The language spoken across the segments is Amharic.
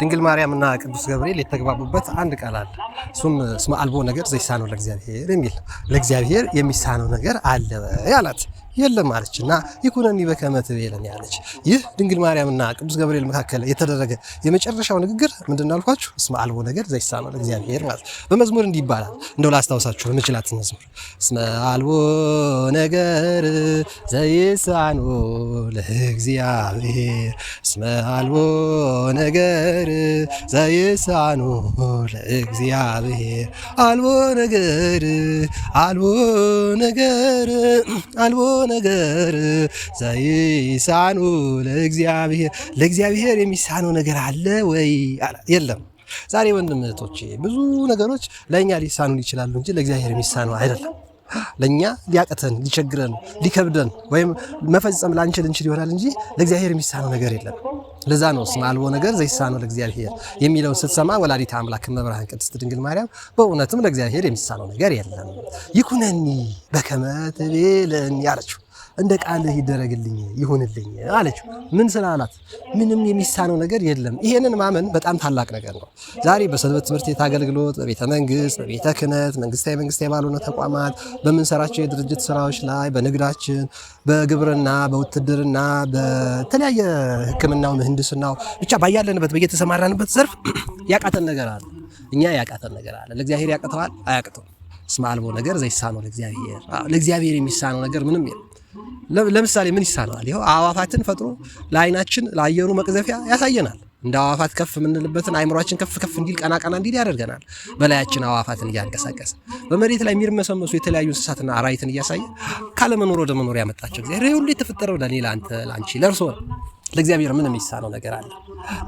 ድንግል ማርያምና ቅዱስ ገብርኤል የተግባቡበት አንድ ቃል አለ። እሱም እስመ አልቦ ነገር ዘይሳነው ለእግዚአብሔር የሚል ለእግዚአብሔር የሚሳነው ነገር አለ ያላት የለም አለችና ይኩነኒ በከመ ትቤለኒ ያለች። ይህ ድንግል ማርያምና ቅዱስ ገብርኤል መካከል የተደረገ የመጨረሻው ንግግር ምንድነው አልኳችሁ? እስመ አልቦ ነገር ዘይሳነው ለእግዚአብሔር ማለት። በመዝሙር እንዲህ ይባላል። እንደው ላስታውሳችሁ በመችላት መዝሙር እስመ አልቦ ነገር ዘይሳነው ለእግዚአብሔር እስመ አልቦ ነገር ዘይሳነው ለእግዚአብሔር አልቦ ነገር አልቦ ነገር አልቦ ነገር ዘይሳኑ ለእግዚአብሔር የሚሳነው ነገር አለ ወይ? የለም። ዛሬ ወንድም እህቶቼ ብዙ ነገሮች ለእኛ ሊሳኑን ይችላሉ እንጂ ለእግዚአብሔር የሚሳነው አይደለም። ለእኛ ሊያቀተን ሊቸግረን ሊከብደን ወይም መፈጸም ላንችል ይሆናል እንጂ ለእግዚአብሔር የሚሳነው ነገር የለም። ለዛ ነው እስመ አልቦ ነገር ዘይሳነው ለእግዚአብሔር የሚለውን ስትሰማ ወላዲተ አምላክ እመብርሃን ቅድስት ድንግል ማርያም በእውነትም ለእግዚአብሔር የሚሳነው ነገር የለም። ይኩነኒ በከመ ትቤለኒ አለችው። እንደ ቃልህ ይደረግልኝ ይሁንልኝ አለችው። ምን ስላላት? ምንም የሚሳነው ነገር የለም። ይሄንን ማመን በጣም ታላቅ ነገር ነው። ዛሬ በሰንበት ትምህርት ቤት አገልግሎት፣ በቤተ መንግስት፣ በቤተ ክህነት፣ መንግስታዊ ባልሆነ ተቋማት፣ በምንሰራቸው የድርጅት ስራዎች ላይ፣ በንግዳችን፣ በግብርና፣ በውትድርና፣ በተለያየ ሕክምናው፣ ምህንድስናው ብቻ ባያለንበት በየተሰማራንበት ዘርፍ ያቃተን ነገር አለ። እኛ ያቃተን ነገር አለ። ለእግዚአብሔር ያቅተዋል? አያቅተውም። እስመ አልቦ ነገር ዘይሳነው ለእግዚአብሔር። ለእግዚአብሔር የሚሳነው ነገር ምንም የለም። ለምሳሌ ምን ይሳነዋል? ይኸው አዋፋትን ፈጥሮ ለአይናችን ለአየሩ መቅዘፊያ ያሳየናል። እንደ አዋፋት ከፍ የምንልበትን አይምሯችን ከፍ እንዲል ቀና እንዲል ያደርገናል። በላያችን አዋፋትን እያንቀሳቀሰ በመሬት ላይ የሚርመሰመሱ የተለያዩ እንስሳትና አራዊትን እያሳየ ካለመኖር ወደ መኖር ያመጣቸው እግዚአብሔር ሁሉ የተፈጠረው ለኔ፣ ለአንተ፣ ለአንቺ፣ ለእርሶ። ለእግዚአብሔር ምንም የሚሳነው ነገር አለ?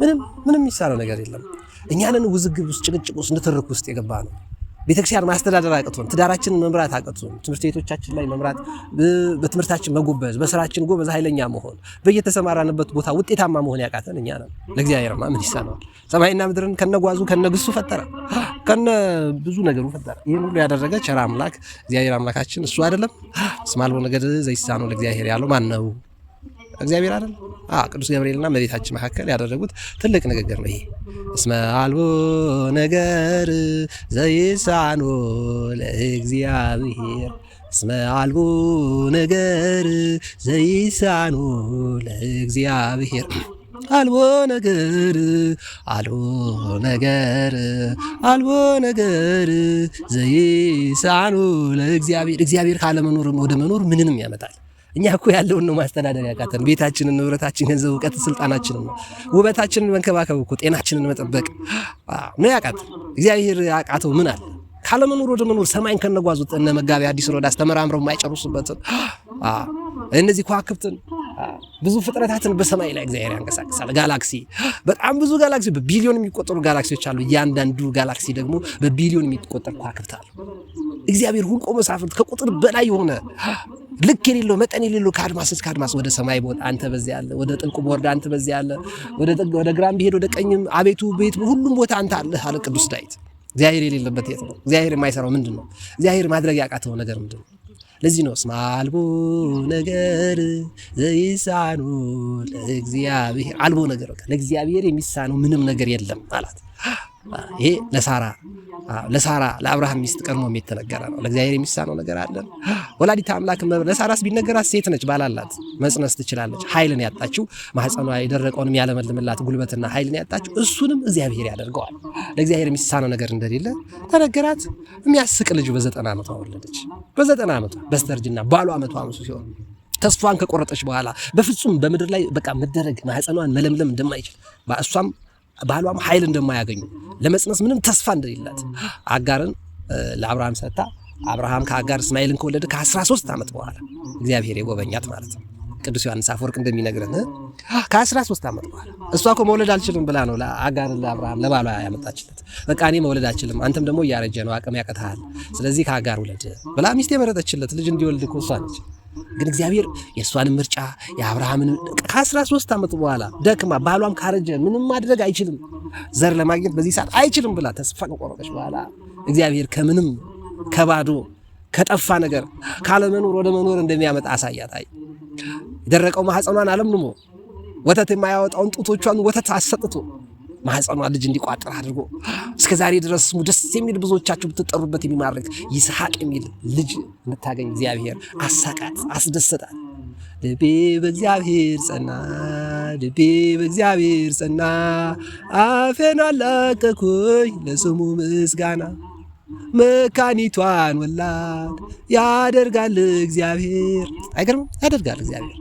ምንም የሚሳነው ነገር የለም። እኛንን ውዝግብ ውስጥ ጭቅጭቅ ውስጥ ንትርክ ውስጥ የገባ ነው። ቤተክርስቲያን ማስተዳደር አቅቶን፣ ትዳራችንን መምራት አቅቶን፣ ትምህርት ቤቶቻችን ላይ መምራት፣ በትምህርታችን መጎበዝ፣ በስራችን ጎበዝ ኃይለኛ መሆን፣ በየተሰማራንበት ቦታ ውጤታማ መሆን ያቃተን እኛ ነን። ለእግዚአብሔርማ ምን ይሳነዋል? ሰማይና ምድርን ከነጓዙ ከነግሱ ፈጠረ፣ ከነ ብዙ ነገሩ ፈጠረ። ይህን ሁሉ ያደረገ ቸር አምላክ እግዚአብሔር አምላካችን እሱ አይደለም? እስመ አልቦ ነገር ዘይሳነው ለእግዚአብሔር ያለው ማን ነው? እግዚአብሔር አይደል? ቅዱስ ገብርኤልና እመቤታችን መካከል ያደረጉት ትልቅ ንግግር ነው ይሄ። እስመ አልቦ ነገር ዘይሳነው ለእግዚአብሔር እስመ አልቦ ነገር ዘይሳነው ለእግዚአብሔር አልቦ ነገር አልቦ ነገር አልቦ ነገር ዘይሳነው ለእግዚአብሔር። እግዚአብሔር ካለመኖር ወደ መኖር ምንንም ያመጣል። እኛ እኮ ያለውን ነው ማስተዳደር ያቃተን። ቤታችንን፣ ንብረታችን፣ ገንዘብ፣ እውቀት፣ ስልጣናችንን ነው። ውበታችንን መንከባከብ እኮ ጤናችንን መጠበቅ ነው ያቃተን። እግዚአብሔር ያቃተው ምን አለ? ካለመኖር ወደ መኖር ሰማይን ከነጓዙት እነ መጋቢ አዲስ ሮዳስ ተመራምረው የማይጨርሱበትን እነዚህ ከዋክብትን ብዙ ፍጥረታትን በሰማይ ላይ እግዚአብሔር ያንቀሳቅሳል። ጋላክሲ፣ በጣም ብዙ ጋላክሲ፣ በቢሊዮን የሚቆጠሩ ጋላክሲዎች አሉ። እያንዳንዱ ጋላክሲ ደግሞ በቢሊዮን የሚቆጠር ከዋክብት አሉ። እግዚአብሔር ሁልቆ መሳፍርት ከቁጥር በላይ የሆነ ልክ የሌለው መጠን የሌለው ከአድማስ እስከ አድማስ ወደ ሰማይ ቦት አንተ በዚያ ያለ፣ ወደ ጥልቁ ቦርድ አንተ በዚያ ያለ፣ ወደ ግራም ቢሄድ ወደ ቀኝም አቤቱ ቤት ሁሉም ቦታ አንተ አለህ አለ ቅዱስ ዳዊት። እግዚአብሔር የሌለበት የት ነው? እግዚአብሔር የማይሰራው ምንድን ነው? እግዚአብሔር ማድረግ ያቃተው ነገር ምንድን ነው? ለዚህ ነው እስመ አልቦ ነገር ዘይሳነው ለእግዚአብሔር። አልቦ ነገር ለእግዚአብሔር የሚሳነው ምንም ነገር የለም አላት። ይሄ ለሳራ ለአብርሃም ሚስት ቀድሞ የተነገረ ነው። ለእግዚአብሔር የሚሳነው ነገር አለ? ወላዲተ አምላክ ለሳራስ ቢነገራት ሴት ነች፣ ባላላት መጽነስ ትችላለች። ኃይልን ያጣችው ማህፀኗ የደረቀውንም ያለመልምላት ጉልበትና ኃይልን ያጣችው እሱንም እግዚአብሔር ያደርገዋል። ለእግዚአብሔር የሚሳነው ነገር እንደሌለ ተነገራት። የሚያስቅ ልጅ በ90 ዓመቷ ወለደች። በ90 ዓመቷ በስተርጅና ባሏ 100 ዓመቱ ሲሆን ተስፋን ከቆረጠች በኋላ በፍጹም በምድር ላይ በቃ መደረግ ማህፀኗን መለምለም እንደማይችል እሷም ባሏም ኃይል እንደማያገኙ ለመጽነስ ምንም ተስፋ እንደሌላት አጋርን ለአብርሃም ሰጥታ አብርሃም ከአጋር እስማኤልን ከወለደ ከ13 ዓመት በኋላ እግዚአብሔር የጎበኛት ማለት ነው። ቅዱስ ዮሐንስ አፈወርቅ እንደሚነግረን ከ13 ዓመት በኋላ እሷ እኮ መውለድ አልችልም ብላ ነው ለአጋር ለአብርሃም ለባሏ ያመጣችለት። በቃ እኔ መውለድ አልችልም፣ አንተም ደግሞ እያረጀ ነው፣ አቅም ያቀታሃል፣ ስለዚህ ከአጋር ውለድ ብላ ሚስት የመረጠችለት ልጅ እንዲወልድ እኮ እሷ ነች። ግን እግዚአብሔር የእሷንም ምርጫ የአብርሃምን ከ13 ዓመት በኋላ ደክማ ባሏም ካረጀ ምንም ማድረግ አይችልም፣ ዘር ለማግኘት በዚህ ሰዓት አይችልም ብላ ተስፋ ከቆረጠች በኋላ እግዚአብሔር ከምንም ከባዶ ከጠፋ ነገር ካለመኖር ወደ መኖር እንደሚያመጣ አሳያት። የደረቀው ማህፀኗን አለምልሞ ወተት የማያወጣውን ጡቶቿን ወተት አሰጥቶ ማህፀኗ ልጅ እንዲቋጥር አድርጎ እስከ ዛሬ ድረስ ስሙ ደስ የሚል ብዙዎቻችሁ ብትጠሩበት የሚማርክ ይስሐቅ የሚል ልጅ እንድታገኝ እግዚአብሔር አሳቃት፣ አስደሰታት። ልቤ በእግዚአብሔር ጸና፣ ልቤ በእግዚአብሔር ጸና፣ አፌን አላቀኩኝ ለስሙ ምስጋና። መካኒቷን ወላድ ያደርጋል እግዚአብሔር። አይገርምም? ያደርጋል እግዚአብሔር፣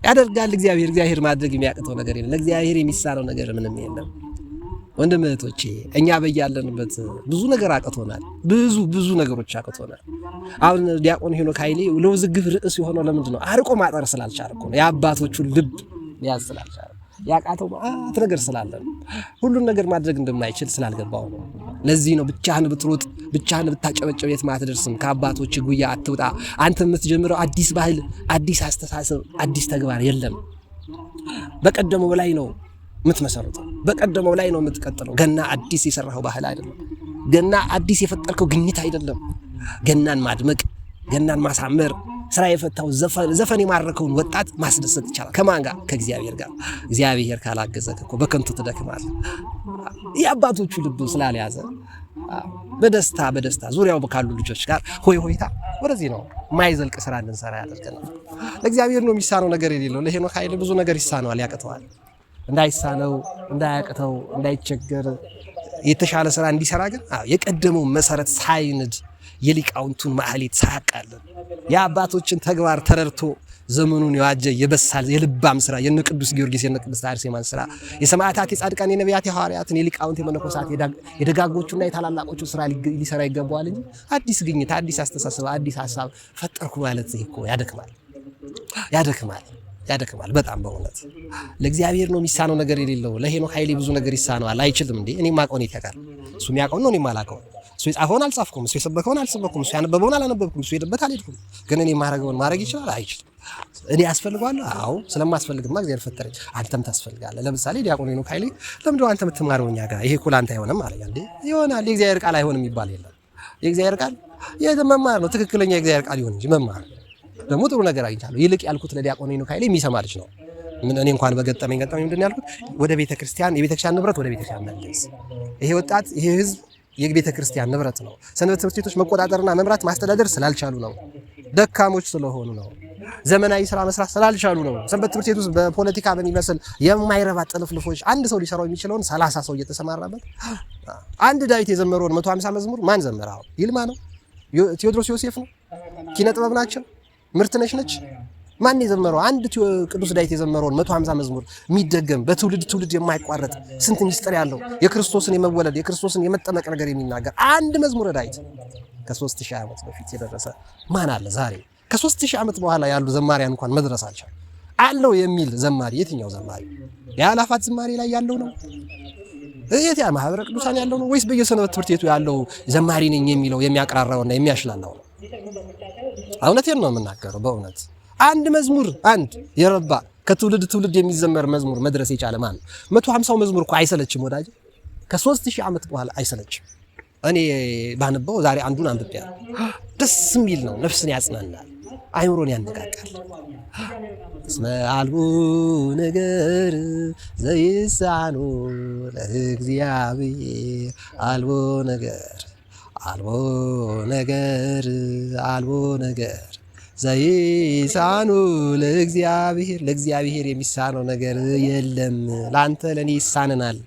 ያደርጋል እግዚአብሔር። እግዚአብሔር ማድረግ የሚያቅተው ነገር የለም። ለእግዚአብሔር የሚሳነው ነገር ምንም የለም። ወንድም እህቶቼ፣ እኛ በያለንበት ብዙ ነገር አቅቶናል። ብዙ ነገሮች አቅቶናል። አሁን ዲያቆን ሄኖክ ኃይሌ ለውዝግብ ርዕስ የሆነው ለምንድን ነው? አርቆ ማጠር ስላልቻለ እኮ ነው። የአባቶቹን ልብ ያዝ ስላልቻለ፣ ያቃተው ማአት ነገር ስላለ ነው። ሁሉን ነገር ማድረግ እንደማይችል ስላልገባው ነው። ለዚህ ነው ብቻህን ብትሮጥ ብቻህን ብታጨበጨብ የትም አትደርስም። ከአባቶች ጉያ አትውጣ። አንተ የምትጀምረው አዲስ ባህል፣ አዲስ አስተሳሰብ፣ አዲስ ተግባር የለም። በቀደመው ላይ ነው የምትመሰርተው፣ በቀደመው ላይ ነው የምትቀጥለው። ገና አዲስ የሰራኸው ባህል አይደለም። ገና አዲስ የፈጠርከው ግኝት አይደለም። ገናን ማድመቅ፣ ገናን ማሳመር፣ ስራ የፈታው ዘፈን የማረከውን ወጣት ማስደሰት ይቻላል። ከማን ጋር? ከእግዚአብሔር ጋር። እግዚአብሔር ካላገዘህ እኮ በከንቱ ትደክማለህ። የአባቶቹ ልብ ስላልያዘ በደስታ ዙሪያው ካሉ ልጆች ጋር ሆይ ሆይታ ወደዚህ ነው ማይዘልቅ ስራ እንድንሰራ ያደርገናል። ለእግዚአብሔር ነው የሚሳነው ነገር የሌለው። ለሄኖክ ኃይሌ ብዙ ነገር ይሳነዋል፣ ያቅተዋል። እንዳይሳነው፣ እንዳያቅተው፣ እንዳይቸገር የተሻለ ስራ እንዲሰራ ግን የቀደመው መሰረት ሳይንድ የሊቃውንቱን ማህሌት ሳያቃልል የአባቶችን ተግባር ተረድቶ ዘመኑን የዋጀ የበሳል የልባም ስራ የነ ቅዱስ ጊዮርጊስ የነ ቅድስት አርሴማን ስራ የሰማዕታት የጻድቃን የነቢያት የሐዋርያትን የሊቃውንት የመነኮሳት የደጋጎቹና የታላላቆቹ ስራ ሊሰራ ይገባዋል እንጂ አዲስ ግኝት፣ አዲስ አስተሳሰብ፣ አዲስ ሐሳብ ፈጠርኩ ማለት እኮ ያደክማል በጣም በእውነት። ለእግዚአብሔር ነው የሚሳነው ነገር የሌለው። ለሄኖክ ኃይሌ ብዙ ነገር ይሳነዋል። አይችልም እንዴ? እኔ ማቀውን ያውቃል፣ እሱ የሚያውቀው ነው፣ እኔ ማላውቀው። እሱ የጻፈውን አልጻፍኩም፣ እሱ የሰበከውን አልሰበኩም፣ እሱ ያነበበውን አላነበብኩም፣ እሱ የሄደበት አልሄድኩም። ግን እኔ ማረገውን ማድረግ ይችላል? አይችልም። እኔ ያስፈልጋለሁ? አዎ፣ ስለማስፈልግማ እግዚአብሔር ፈጠረኝ። አንተም ታስፈልጋለህ። ለምሳሌ ዲያቆን ሄኖክ ኃይሌ ለምንድነው አንተ የምትማረው እኛ ጋር? ይሄ እኮ ለአንተ አይሆንም አለኝ። እንዴ ይሆናል። የእግዚአብሔር ቃል አይሆንም የሚባል የለም። የእግዚአብሔር ቃል መማር ነው። ትክክለኛ የእግዚአብሔር ቃል ይሁን እንጂ መማር ደግሞ ጥሩ ነገር አግኝቻለሁ። ይልቅ ያልኩት ለዲያቆን ሄኖክ ኃይሌ የሚሰማ ልጅ ነው። እኔ እንኳን በገጠመኝ ምንድን ነው ያልኩት? ወደ ቤተክርስቲያን የቤተክርስቲያን ንብረት ወደ ቤተክርስቲያን መልስ። ይሄ ወጣት ይሄ ህዝብ የቤተ ክርስቲያን ንብረት ነው። ሰንበት ትምህርት ቤቶች መቆጣጠርና መምራት ማስተዳደር ስላልቻሉ ነው። ደካሞች ስለሆኑ ነው። ዘመናዊ ስራ መስራት ስላልቻሉ ነው። ሰንበት ትምህርት ቤት ውስጥ በፖለቲካ በሚመስል የማይረባ ጥልፍልፎች አንድ ሰው ሊሰራው የሚችለውን 30 ሰው እየተሰማራበት አንድ ዳዊት የዘመረውን 150 መዝሙር ማን ዘመረው? ይልማ ነው? ቴዎድሮስ ዮሴፍ ነው? ኪነ ጥበብ ናቸው? ምርትነሽ ነች? ማን የዘመረው? አንድ ቅዱስ ዳዊት የዘመረውን 150 መዝሙር የሚደገም በትውልድ የማይቋረጥ ስንት ሚስጥር ያለው የክርስቶስን የመወለድ የክርስቶስን የመጠመቅ ነገር የሚናገር አንድ መዝሙረ ዳዊት ከ3000 ዓመት በፊት የደረሰ ማን አለ? ዛሬ ከ3000 ዓመት በኋላ ያሉ ዘማሪያን እንኳን መድረስ አልቻሉም። አለው የሚል ዘማሪ የትኛው ዘማሪ? የአላፋት ዝማሬ ላይ ያለው ነው? የት ማህበረ ቅዱሳን ያለው ነው? ወይስ በየሰንበት ትምህርት ቤቱ ያለው ዘማሪ ነኝ የሚለው የሚያቀራራውና የሚያሽላላው ነው? እውነቴን ነው የምናገረው በእውነት አንድ መዝሙር አንድ የረባ ከትውልድ የሚዘመር መዝሙር መድረስ የቻለ ማን? 150 መዝሙር እኮ አይሰለችም ወዳጅ። ከ3000 ዓመት በኋላ አይሰለችም። እኔ ባነበው ዛሬ አንዱን አንብቤያለሁ። ደስ የሚል ነው። ነፍስን ያጽናናል፣ አይምሮን ያነቃቃል። እስመ አልቦ ነገር ዘይሳኖ ለእግዚአብሔር አልቦ ነገር ዘይሳኑ ለእግዚአብሔር የሚሳነው ነገር የለም። ለአንተ ለእኔ ይሳነናል።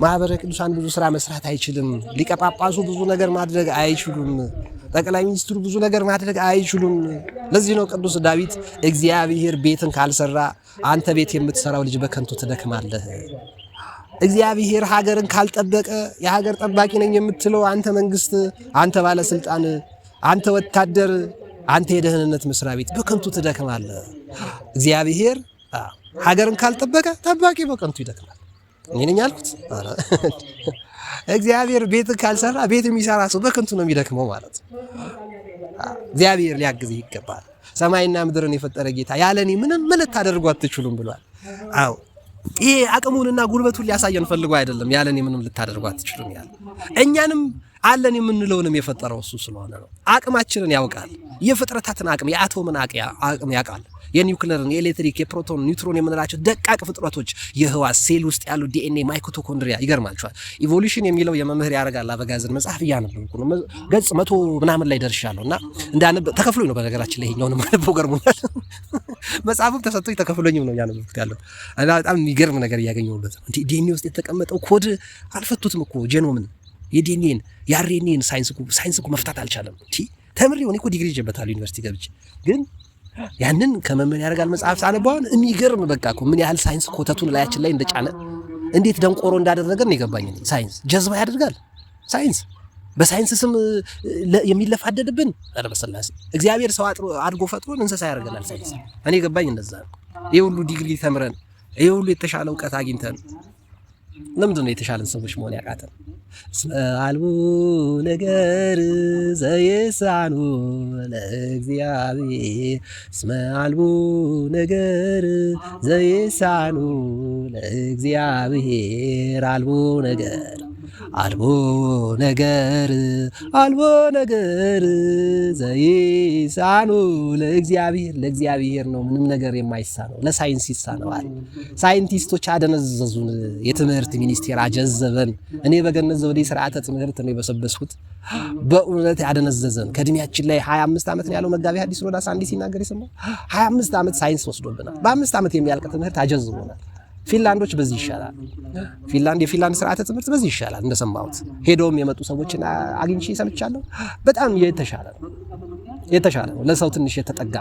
ማህበረ ቅዱሳን ብዙ ስራ መስራት አይችልም። ሊቀ ጳጳሱ ብዙ ነገር ማድረግ አይችሉም። ጠቅላይ ሚኒስትሩ ብዙ ነገር ማድረግ አይችሉም። ለዚህ ነው ቅዱስ ዳዊት እግዚአብሔር ቤትን ካልሰራ አንተ ቤት የምትሰራው ልጅ በከንቱ ትደክማለህ። እግዚአብሔር ሀገርን ካልጠበቀ የሀገር ጠባቂ ነኝ የምትለው አንተ መንግስት፣ አንተ ባለስልጣን፣ አንተ ወታደር፣ አንተ የደህንነት መስሪያ ቤት በከንቱ ትደክማለህ። እግዚአብሔር ሀገርን ካልጠበቀ ጠባቂ በከንቱ ይደክማል። እኔ ነኝ ያልኩት? እግዚአብሔር ቤት ካልሰራ ቤት የሚሰራ ሰው በከንቱ ነው የሚደክመው ማለት ነው። እግዚአብሔር ሊያግዝህ ይገባል። ሰማይና ምድርን የፈጠረ ጌታ ያለኔ ምንም ልታደርጉ አትችሉም ብሏል። አዎ ይሄ አቅሙንና ጉልበቱን ሊያሳየን ፈልጎ አይደለም። ያለኔ ምንም ልታደርጉ አትችሉም ያለ እኛንም አለን የምንለውንም የፈጠረው እሱ ስለሆነ ነው። አቅማችንን ያውቃል። የፍጥረታትን አቅም የአቶምን አቅም ያውቃል። የኒውክሌርን፣ የኤሌክትሪክ፣ የፕሮቶን፣ ኒውትሮን የምንላቸው ደቃቅ ፍጥረቶች የህዋስ ሴል ውስጥ ያሉ ዲኤንኤ፣ ማይቶኮንድሪያ ይገርማቸዋል። ኢቮሉሽን የሚለው የመምህር ያረጋል አበጋዝን መጽሐፍ እያነበብኩ ነው። ገጽ 100 ምናምን ላይ ደርሻለሁ እና እንዳነብ ተከፍሎኝ ነው በነገራችን ላይ ይሄኛውን ማነበው ገርሞኛል። መጽሐፉም ተሰጥቶኝ ተከፍሎኝም ነው ያነበብኩት ያለው እና በጣም የሚገርም ነገር እያገኘሁበት ነው። እንዴ ዲኤንኤ ውስጥ የተቀመጠው ኮድ አልፈቱትም እኮ ጄኖምን የዲኤንኤን የአርኤንኤን ሳይንስ እኮ መፍታት አልቻለም። ተምሬው እኔ እኮ ዲግሪ ይዤበታለሁ ዩኒቨርሲቲ ገብቼ ግን ያንን ከመምህር ያረጋል መጽሐፍ ሳነበዋን የሚገርም በቃ እኮ ምን ያህል ሳይንስ ኮተቱን ላያችን ላይ እንደጫነ እንዴት ደንቆሮ እንዳደረገን የገባኝ። ሳይንስ ጀዝባ ያደርጋል። ሳይንስ በሳይንስ ስም የሚለፋደድብን ኧረ በስላሴ እግዚአብሔር ሰው አድጎ ፈጥሮን እንስሳ ያደርገናል ሳይንስ። እኔ ገባኝ እንደዛ ነው። ይሄ ሁሉ ዲግሪ ተምረን ይሄ ሁሉ የተሻለ እውቀት አግኝተን ለምንድን ነው የተሻለን ሰዎች መሆን ያቃተን? እስመ አልቦ ነገር ዘይሳኑ ለእግዚአብሔር እስመ አልቦ ነገር ዘይሳኑ ለእግዚአብሔር አልቦ ነገር ዘይሳኑ ለእግዚአብሔር ነው ምንም ነገር የማይሳነው። ለሳይንስ ይሳነዋል። ሳይንቲስቶች አደነዘዙን። የትምህርት ሚኒስቴር አጀዘበን። እኔ በገነት ዘውዴ ስርዓተ ትምህርት ነው የበሰበስኩት። በእውነት ያደነዘዘን። ከእድሜያችን ላይ 25 ዓመት ነው ያለው መጋቢ ሐዲስ ሮዳስ አንዲ ሲናገር የሰማው 25 ዓመት ሳይንስ ወስዶብናል። በ5 ዓመት የሚያልቅ ትምህርት አጀዝቦናል። ፊንላንዶች በዚህ ይሻላል። የፊንላንድ ስርዓተ ትምህርት በዚህ ይሻላል እንደሰማሁት። ሄደውም የመጡ ሰዎችን አግኝቼ ሰምቻለሁ። በጣም የተሻለ ነው። ለሰው ትንሽ የተጠጋ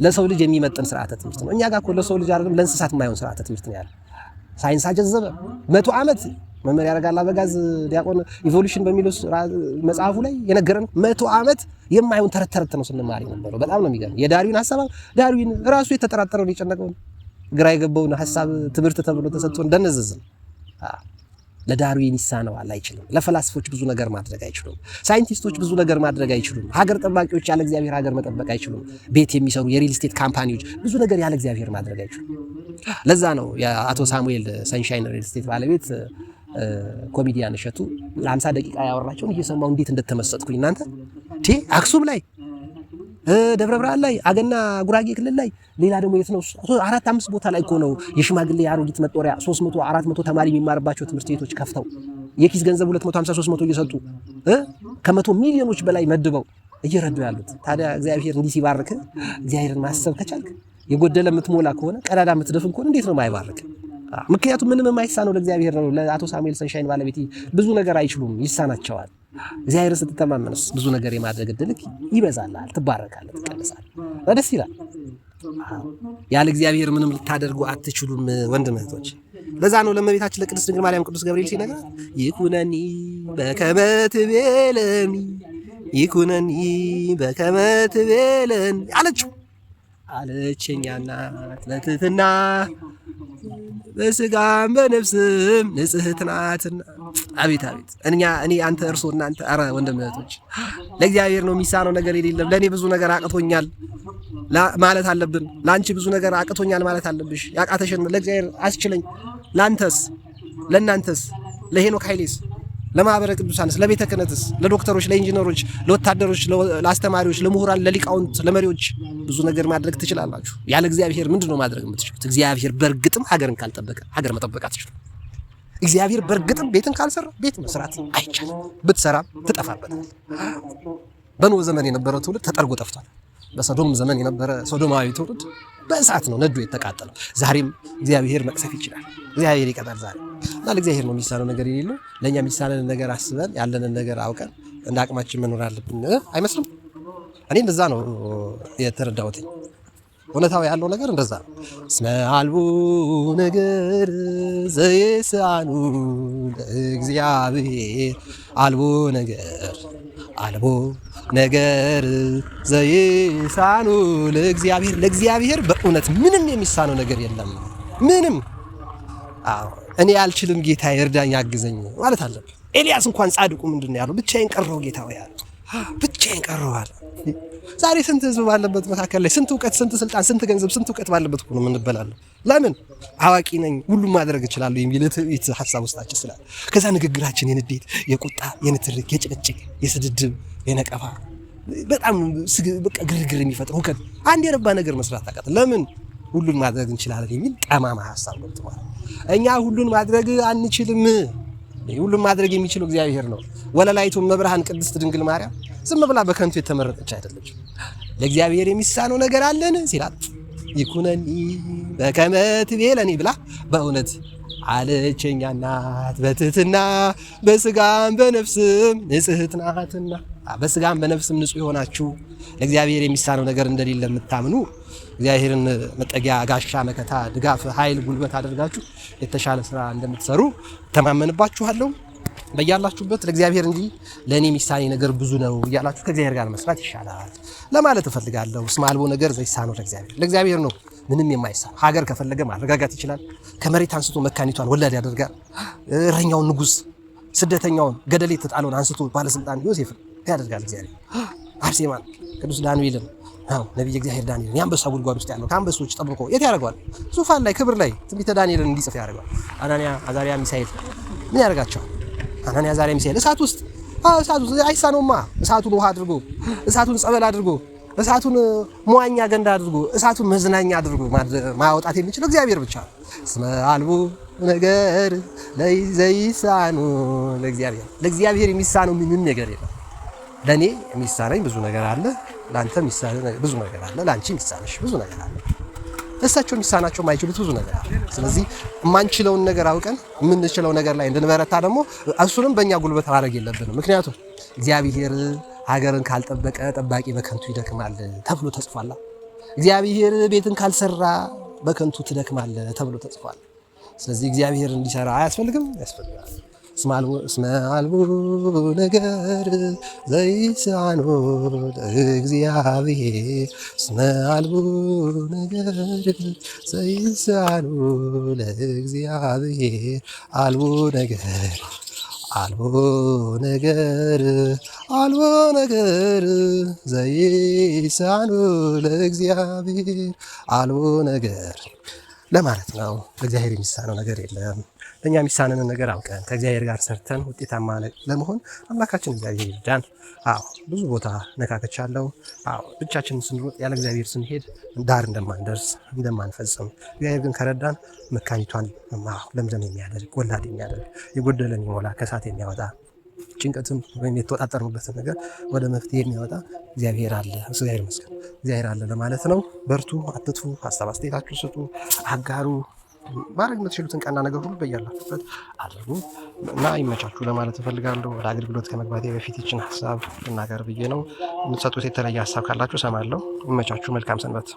ለሰው ልጅ የሚመጥን ስርዓተ ትምህርት ነው። እኛ ጋር እኮ ለሰው ልጅ አይደለም ለእንስሳት የማይሆን ስርዓተ ትምህርት ነው ያለው። ሳይንስ አጀዘበ። 100 ዓመት መምህር ያረጋል አበጋዝ ዲያቆን ኢቮሉሽን በሚለው መጽሐፉ ላይ የነገረን 100 ዓመት የማይሆን ተረት ነው ስንማር የነበረው። በጣም ነው የሚገርም። የዳርዊን ሐሳብ ዳርዊን ራሱ የተጠራጠረውን የጨነቀውን ግራ የገባውን ሐሳብ ትምህርት ተብሎ ተሰጥቶ እንደነዘዝን ለዳርዊን ይሳነዋል፣ አይችልም። ለፈላስፎች ብዙ ነገር ማድረግ አይችሉም። ሳይንቲስቶች ብዙ ነገር ማድረግ አይችሉም። ሀገር ጠባቂዎች ያለ እግዚአብሔር ሀገር መጠበቅ አይችሉም። ቤት የሚሰሩ የሪል ስቴት ካምፓኒዎች ብዙ ነገር ያለ እግዚአብሔር ማድረግ አይችሉም። ለዛ ነው የአቶ ሳሙኤል ሰንሻይን ሪል ስቴት ባለቤት ኮሜዲያን እሸቱ ለ50 ደቂቃ ያወራቸውን እየሰማው እንዴት እንደተመሰጥኩኝ እናንተ አክሱም ላይ ደብረ ብርሃን ላይ አገና ጉራጌ ክልል ላይ ሌላ ደግሞ የት ነው 4-5 ቦታ ላይ እኮ ነው የሽማግሌ አሮጊት መጦሪያ 300-400 ተማሪ የሚማርባቸው ትምህርት ቤቶች ከፍተው የኪስ ገንዘብ 250-300 እየሰጡ ከ100 ሚሊዮኖች በላይ መድበው እየረዱ ያሉት። ታዲያ እግዚአብሔር እንዲህ ሲባርክ እግዚአብሔርን ማሰብ ከቻልክ የጎደለ የምትሞላ ከሆነ ቀዳዳ የምትደፍን ከሆነ እንዴት ነው ማይባርክ? ምክንያቱም ምንም የማይሳነው ለእግዚአብሔር ነው። ለአቶ ሳሙኤል ሰንሻይን ባለቤት ብዙ ነገር አይችሉም፣ ይሳናቸዋል። እግዚአብሔር ስትተማመንስ ብዙ ነገር የማድረግ እድልክ ይበዛልሃል፣ ትባረካለህ፣ ትቀደሳለህ፣ ደስ ይላል። ያለ እግዚአብሔር ምንም ልታደርጉ አትችሉም ወንድም እህቶች። ለዛ ነው ለእመቤታችን ለቅድስት ድንግል ማርያም ቅዱስ ገብርኤል ሲነግራት ይኩነኒ በከመ ትቤለኒ ይኩነኒ በከመ ትቤለኒ አለችኛ እናት ለትህትና በስጋም በነፍስም ንጽሕት ናትና። አቤት እኔ አንተ እርሶ እናንተ ኧረ ወንድም እህቶች ለእግዚአብሔር ነው የሚሳነው ነገር የሌለም። ለእኔ ብዙ ነገር አቅቶኛል ማለት አለብን። ለአንቺ ብዙ ነገር አቅቶኛል ማለት አለብሽ። ያቃተሽን ለእግዚአብሔር አስችለኝ። ለአንተስ፣ ለእናንተስ፣ ለሄኖክ ኃይሌስ፣ ለማህበረ ቅዱሳንስ፣ ለቤተ ክህነትስ፣ ለዶክተሮች፣ ለኢንጂነሮች፣ ለወታደሮች፣ ለአስተማሪዎች፣ ለምሁራን፣ ለሊቃውንት፣ ለመሪዎች ብዙ ነገር ማድረግ ትችላላችሁ። ያለ እግዚአብሔር ምንድነው ማድረግ የምትችሉት? እግዚአብሔር በእርግጥም ሀገርን ካልጠበቀ ሀገር መጠበቅ አትችሉም። እግዚአብሔር በእርግጥም ቤትን ካልሰራ ቤት መስራት አይቻልም። ብትሰራም ትጠፋበታል። በኖህ ዘመን የነበረ ትውልድ ተጠርጎ ጠፍቷል። በሶዶም ዘመን የነበረ ሶዶማዊ ትውልድ በእሳት ነው ነዶ የተቃጠለው። ዛሬም እግዚአብሔር መቅሰፍ ይችላል። እግዚአብሔር ይቀጣል ዛሬ እና ለእግዚአብሔር ነው የሚሳነው ነገር የሌለው። ለእኛ የሚሳነን ነገር አስበን ያለንን ነገር አውቀን እንደ አቅማችን መኖር አለብን። አይመስልም? እኔ እንደዛ ነው የተረዳሁት። እውነታው ያለው ነገር እንደዛ ነው። እስመ አልቦ ነገር ዘይሳኑ ለእግዚአብሔር አልቦ ነገር ዘይሳኑ ለእግዚአብሔር በእውነት ምንም የሚሳነው ነገር የለም። ምንም። እኔ አልችልም፣ ጌታ ይርዳኝ፣ ያግዘኝ ማለት አለብን። ኤልያስ እንኳን ጻድቁ ምንድን ነው ያለው? ብቻዬን ቀረሁ ጌታ ሆይ አለ። ብቻዬን ቀረሁ አለ። ዛሬ ስንት ህዝብ ባለበት መካከል ላይ ስንት እውቀት፣ ስንት ስልጣን፣ ስንት ገንዘብ፣ ስንት እውቀት ባለበት ነው የምንበላለው። ለምን? አዋቂ ነኝ፣ ሁሉም ማድረግ እችላለሁ የሚል ትዕቢት ሀሳብ ውስጣችን ስላለ ከዛ ንግግራችን የንዴት፣ የቁጣ፣ የንትርክ፣ የጭቅጭቅ፣ የስድድብ፣ የነቀፋ በጣም በቃ ግርግር የሚፈጥር ሁከት፣ አንድ የረባ ነገር መስራት አቃተን። ለምን ሁሉን ማድረግ እንችላለን የሚል ጠማማ ሐሳብ ገብቷል። እኛ ሁሉን ማድረግ አንችልም። ሁሉን ማድረግ የሚችለው እግዚአብሔር ነው። ወለላይቱ መብርሃን ቅድስት ድንግል ማርያም ዝም ብላ በከንቱ የተመረጠች አይደለችም። ለእግዚአብሔር የሚሳነው ነገር አለን ሲላት ይኩነኒ በከመ ትቤለኒ ብላ በእውነት አለቸኛ ናት። በትህትና በስጋም በነፍስም ንጽሕት ናትና። በስጋም በነፍስም ንጹሕ የሆናችሁ ለእግዚአብሔር የሚሳነው ነገር እንደሌለ የምታምኑ እግዚአብሔርን መጠጊያ ጋሻ መከታ ድጋፍ ኃይል ጉልበት አድርጋችሁ የተሻለ ስራ እንደምትሰሩ ተማመንባችኋለሁ። በያላችሁበት ለእግዚአብሔር እንጂ ለእኔ የሚሳኔ ነገር ብዙ ነው እያላችሁ ከእግዚአብሔር ጋር መስራት ይሻላል ለማለት እፈልጋለሁ። እስመ አልቦ ነገር ዘይሳነው ለእግዚአብሔር ነው ምንም የማይሳን። ሀገር ከፈለገ ማረጋጋት ይችላል። ከመሬት አንስቶ መካኒቷን ወላድ ያደርጋል። እረኛውን ንጉሥ፣ ስደተኛውን፣ ገደል የተጣለውን አንስቶ ባለስልጣን ዮሴፍን ያደርጋል እግዚአብሔር። አርሴማን፣ ቅዱስ ዳንኤልን፣ ነቢየ እግዚአብሔር ዳንኤልን የአንበሳ ጉድጓድ ውስጥ ያለው ከአንበሶች ጠብቆ የት ያደርገዋል? ዙፋን ላይ ክብር ላይ ትንቢተ ዳንኤልን እንዲጽፍ ያደርገዋል። አናንያ፣ አዛርያ፣ ሚሳኤል ምን ያደርጋቸዋል? አናንያ፣ አዛርያ፣ ሚሳኤል እሳት ውስጥ አይሳነውማ። እሳቱን ውሃ አድርጎ፣ እሳቱን ጸበል አድርጎ፣ እሳቱን መዋኛ ገንዳ አድርጎ፣ እሳቱን መዝናኛ አድርጎ ማውጣት የሚችለው እግዚአብሔር ብቻ ነው። እስመ አልቦ ነገር ዘይሳነው ለእግዚአብሔር የሚሳነው ምንም ነገር የለም። ለእኔ የሚሳነኝ ብዙ ነገር አለ፣ ለአንተ የሚሳነኝ ብዙ ነገር አለ፣ ለአንቺ የሚሳነሽ ብዙ ነገር አለ። እሳቸው የሚሳናቸው የማይችሉት ብዙ ነገር አለ። ስለዚህ የማንችለውን ነገር አውቀን የምንችለው ነገር ላይ እንድንበረታ ደግሞ እሱንም በእኛ ጉልበት ማድረግ የለብንም። ምክንያቱም እግዚአብሔር ሀገርን ካልጠበቀ ጠባቂ በከንቱ ይደክማል ተብሎ ተጽፏል። እግዚአብሔር ቤትን ካልሰራ በከንቱ ትደክማል ተብሎ ተጽፏል። ስለዚህ እግዚአብሔር እንዲሰራ አያስፈልግም? ያስፈልጋል። እስመ አልቦ ነገር ዘይሳነው ለእግዚአብሔር እስመ አልቦ ነገር ዘይሳነው ለእግዚአብሔር አልቦ ነገር ዘይሳነው ለእግዚአብሔር አልቦ ነገር ለማለት ነው። ለእግዚአብሔር የሚሳነው ነገር የለም። ለእኛ የሚሳነንን ነገር አውቀን ከእግዚአብሔር ጋር ሰርተን ውጤታማ ለመሆን አምላካችን እግዚአብሔር ይርዳን። ብዙ ቦታ ነካከቻለሁ። ብቻችንን ስንሮጥ ያለ እግዚአብሔር ስንሄድ ዳር እንደማንደርስ እንደማንፈጽም፣ እግዚአብሔር ግን ከረዳን መካኒቷን ለምለም የሚያደርግ ወላድ የሚያደርግ የጎደለን የሚሞላ ከእሳት የሚያወጣ ጭንቀትም ወይም የተወጣጠርንበትን ነገር ወደ መፍትሄ የሚያወጣ እግዚአብሔር አለ። እግዚአብሔር ይመስገን እግዚአብሔር አለ ለማለት ነው። በርቱ፣ አትጥፉ፣ ሀሳብ አስተያየታችሁ ስጡ፣ አጋሩ። ማድረግ የምትችሉትን ቀና ነገር ሁሉ በያላችሁበት አድርጉ እና ይመቻችሁ ለማለት እፈልጋለሁ። ወደ አገልግሎት ከመግባቴ በፊት ይችን ሀሳብ ልናገር ብዬ ነው። የምትሰጡት የተለየ ሀሳብ ካላችሁ እሰማለሁ። ይመቻችሁ። መልካም ሰንበት።